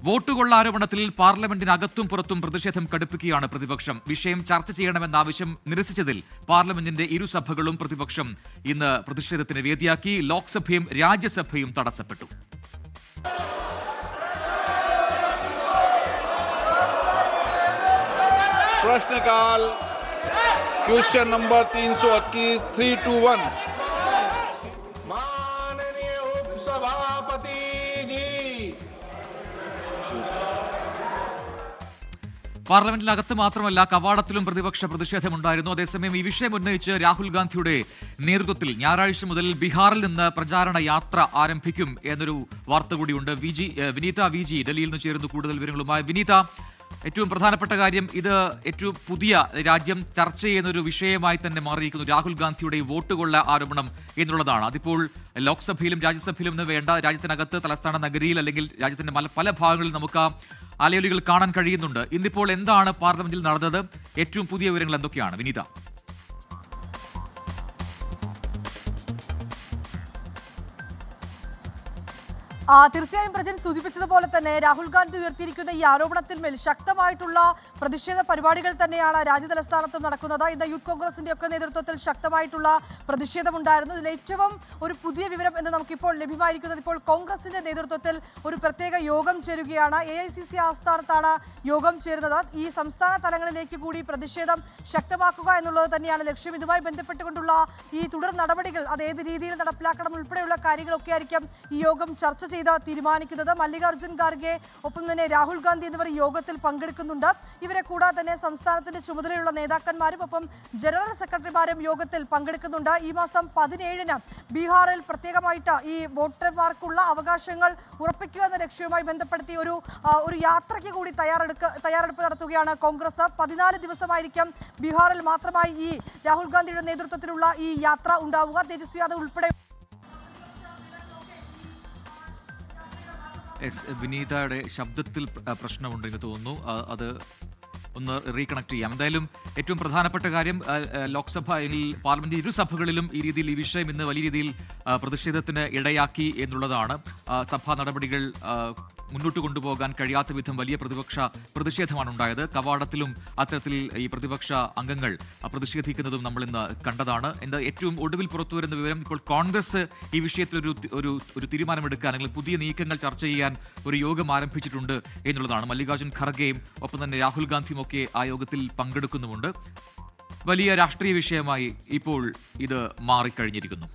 വോട്ടുകൊള്ള ആരോപണത്തിൽ പാർലമെന്റിനകത്തും പുറത്തും പ്രതിഷേധം കടുപ്പിക്കുകയാണ് പ്രതിപക്ഷം. വിഷയം ചർച്ച ചെയ്യണമെന്ന ആവശ്യം നിരസിച്ചതിൽ പാർലമെന്റിന്റെ ഇരുസഭകളും പ്രതിപക്ഷം ഇന്ന് പ്രതിഷേധത്തിന് വേദിയാക്കി. ലോക്സഭയും രാജ്യസഭയും തടസ്സപ്പെട്ടു. प्रश्नकाल क्वेश्चन नंबर 321 321 माननीय उपसभापति जी. പാർലമെന്റിനകത്ത് മാത്രമല്ല കവാടത്തിലും പ്രതിപക്ഷ പ്രതിഷേധമുണ്ടായിരുന്നു. അതേസമയം ഈ വിഷയം ഉന്നയിച്ച് രാഹുൽ ഗാന്ധിയുടെ നേതൃത്വത്തിൽ ഞായറാഴ്ച മുതൽ ബീഹാറിൽ നിന്ന് പ്രചാരണ യാത്ര ആരംഭിക്കും എന്നൊരു വാർത്ത കൂടിയുണ്ട്. വിനീത വി ജി ഡൽഹിയിൽ നിന്ന് ചേരുന്നു കൂടുതൽ വിവരങ്ങളുമായി. വിനീത, ഏറ്റവും പ്രധാനപ്പെട്ട കാര്യം, ഇത് ഏറ്റവും പുതിയ രാജ്യം ചർച്ച ചെയ്യുന്ന ഒരു വിഷയമായി തന്നെ മാറിയിരിക്കുന്നു. രാഹുൽ ഗാന്ധിയുടെ വോട്ട് കൊള്ള ആരോപണം എന്നുള്ളതാണ്. അതിപ്പോൾ ലോക്സഭയിലും രാജ്യസഭയിലും നിന്ന് വേണ്ട, രാജ്യത്തിനകത്ത് തലസ്ഥാന നഗരിയിൽ അല്ലെങ്കിൽ രാജ്യത്തിന്റെ പല ഭാഗങ്ങളിൽ നമുക്ക് അലയൊലികൾ കാണാൻ കഴിയുന്നുണ്ട്. ഇന്നിപ്പോൾ എന്താണ് പാർലമെന്റിൽ നടന്നത്? ഏറ്റവും പുതിയ വിവരങ്ങൾ എന്തൊക്കെയാണ് വിനീത? തീർച്ചയായും പ്രജൻ സൂചിപ്പിച്ചതുപോലെ തന്നെ രാഹുൽ ഗാന്ധി ഉയർത്തിയിരിക്കുന്ന ഈ ആരോപണത്തിന്മേൽ ശക്തമായിട്ടുള്ള പ്രതിഷേധ പരിപാടികൾ തന്നെയാണ് രാജ്യതലസ്ഥാനത്തും നടക്കുന്നത്. ഇന്ന് യൂത്ത് കോൺഗ്രസിന്റെ ഒക്കെ നേതൃത്വത്തിൽ ശക്തമായിട്ടുള്ള പ്രതിഷേധമുണ്ടായിരുന്നു. ഇതിൽ ഏറ്റവും ഒരു പുതിയ വിവരം എന്ന് നമുക്കിപ്പോൾ ലഭ്യമായിരിക്കുന്നത്, ഇപ്പോൾ കോൺഗ്രസിന്റെ നേതൃത്വത്തിൽ ഒരു പ്രത്യേക യോഗം ചേരുകയാണ്. AICC ആസ്ഥാനത്താണ് യോഗം ചേരുന്നത്. ഈ സംസ്ഥാന തലങ്ങളിലേക്ക് കൂടി പ്രതിഷേധം ശക്തമാക്കുക എന്നുള്ളത് തന്നെയാണ് ലക്ഷ്യം. ഇതുമായി ബന്ധപ്പെട്ടുകൊണ്ടുള്ള ഈ തുടർ നടപടികൾ അത് ഏത് രീതിയിൽ നടപ്പിലാക്കണം ഉൾപ്പെടെയുള്ള കാര്യങ്ങളൊക്കെ ആയിരിക്കും ഈ യോഗം ചർച്ച ചെയ്ത് തീരുമാനിക്കുന്നത്. മല്ലികാർജ്ജുൻ ഖാർഗെ, ഒപ്പം തന്നെ രാഹുൽ ഗാന്ധി എന്നിവർ യോഗത്തിൽ പങ്കെടുക്കുന്നുണ്ട്. ഇവരെ കൂടാതെ തന്നെ സംസ്ഥാനത്തിന്റെ ചുമതലയുള്ള നേതാക്കന്മാരും ഒപ്പം ജനറൽ സെക്രട്ടറിമാരും യോഗത്തിൽ പങ്കെടുക്കുന്നുണ്ട്. ഈ മാസം 17-ന് ബീഹാറിൽ പ്രത്യേകമായിട്ട് ഈ വോട്ടർമാർക്കുള്ള അവകാശങ്ങൾ ഉറപ്പിക്കുക എന്ന ലക്ഷ്യവുമായി ബന്ധപ്പെടുത്തി ഒരു യാത്രയ്ക്ക് കൂടി തയ്യാറെടുപ്പ് നടത്തുകയാണ് കോൺഗ്രസ്. 14 ദിവസമായിരിക്കും ബീഹാറിൽ മാത്രമായി ഈ രാഹുൽ ഗാന്ധിയുടെ നേതൃത്വത്തിലുള്ള ഈ യാത്ര ഉണ്ടാവുക. തേജസ്വി യാദവ് ഉൾപ്പെടെ വിനീതയുടെ ശബ്ദത്തിൽ പ്രശ്നമുണ്ടെന്ന് തോന്നുന്നു. അത് ഒന്ന് റീകണക്ട് ചെയ്യാം. എന്തായാലും ഏറ്റവും പ്രധാനപ്പെട്ട കാര്യം, ലോക്സഭയിൽ പാർലമെന്റ് ഇരുസഭകളിലും ഈ രീതിയിൽ ഈ വിഷയം ഇന്ന് വലിയ രീതിയിൽ പ്രതിഷേധത്തിന് ഇടയാക്കി എന്നുള്ളതാണ്. സഭാ നടപടികൾ മുന്നോട്ട് കൊണ്ടുപോകാൻ കഴിയാത്ത വിധം വലിയ പ്രതിഷേധമാണ് ഉണ്ടായത്. കവാടത്തിലും അത്തരത്തിൽ ഈ പ്രതിപക്ഷ അംഗങ്ങൾ പ്രതിഷേധിക്കുന്നതും നമ്മൾ ഇന്ന് കണ്ടതാണ്. എന്താ ഏറ്റവും ഒടുവിൽ പുറത്തുവരുന്ന വിവരം, ഇപ്പോൾ കോൺഗ്രസ് ഈ വിഷയത്തിൽ ഒരു തീരുമാനമെടുക്കാൻ അല്ലെങ്കിൽ പുതിയ നീക്കങ്ങൾ ചർച്ച ചെയ്യാൻ ഒരു യോഗം ആരംഭിച്ചിട്ടുണ്ട് എന്നുള്ളതാണ്. മല്ലികാർജ്ജുൻ ഖർഗെയും ഒപ്പം തന്നെ രാഹുൽ ഗാന്ധിയും ഒക്കെ ആ യോഗത്തിൽ പങ്കെടുക്കുന്നുമുണ്ട്. വലിയ രാഷ്ട്രീയ വിഷയമായി ഇപ്പോൾ ഇത് മാറിക്കഴിഞ്ഞിരിക്കുന്നു.